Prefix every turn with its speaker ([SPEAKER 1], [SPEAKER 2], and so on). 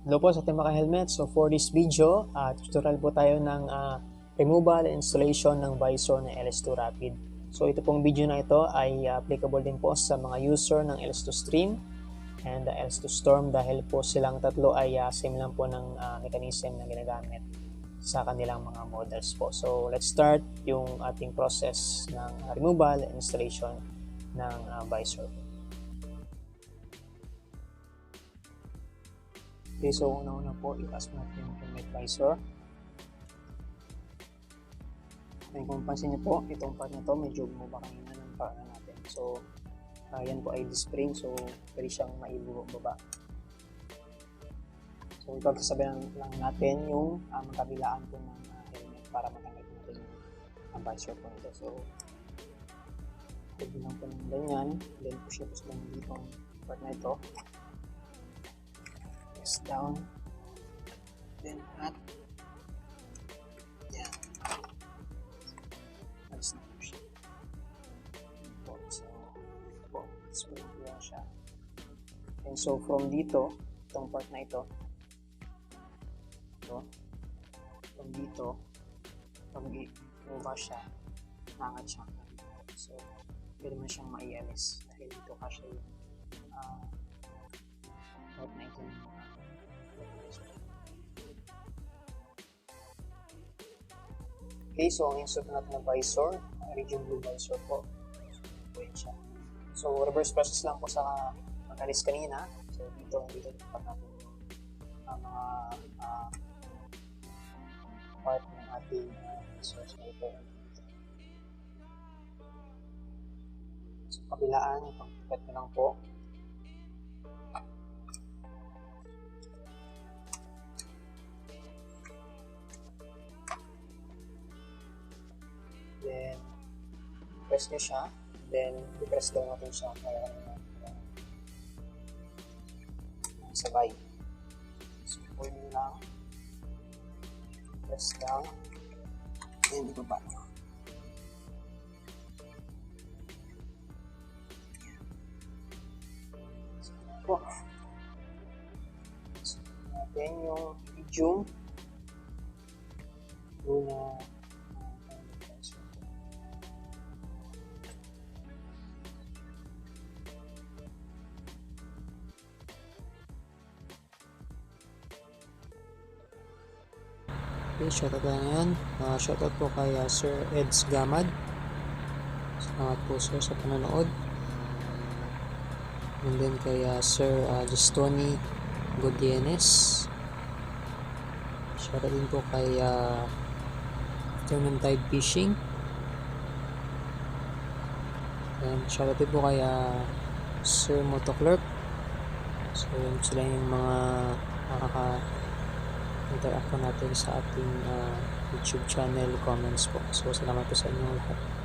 [SPEAKER 1] Hello po sa ating mga kaHelmet. So for this video, tutorial po tayo ng removal and installation ng visor ng LS2 Rapid. So ito pong video na ito ay applicable din po sa mga user ng LS2 Stream and LS2 Storm dahil po silang tatlo ay same lang po ng mechanism na ginagamit sa kanilang mga models po. So let's start yung ating process ng removal and installation ng visor. Okay, so una-una po, i-taas mo natin yung helmet visor. Then kung pansin niyo po, itong part na to medyo bumaba kanina ng parang natin. So, yan po ay spring, so pwede siyang maibubaba. So, ipagsasabihan lang natin yung magkabilaan po ng helmet para matanggal natin yung visor po nito. So, pwede lang po ng ganyan. Then push po sa dito ang part na ito. Down, then up, yan, alis na po siya so yan siya. And so from dito, itong part na ito, from dito pag i-move siya, nangat siya, so pwede mo siyang maialis dahil dito kasi yung part na ito. Okay, so ang insert natin ng visor, region blue visor po. So, siya. So, reverse process lang po sa mag-alis kanina. So, dito pa natin ang mga part ng ating visor. So, ito. So, kabilaan, ipag-pipet na lang po. Then, press nyo siya. Then, i-press down natin siya para sabay. So, pull nyo lang. Press down. Then, ibaba nyo. So, natin yung medium. Muna okay, shoutout na yan. Shoutout po kay Sir Eds Gamad. Salamat po sir sa panonood. And then kay Sir Justoni Godienes. Shoutout din po kay Afternoon Tide Fishing. And shoutout din po kay Sir Motovlog. So yun sila yung mga interact po natin sa ating YouTube channel comments po. So salamat po sa inyong lahat.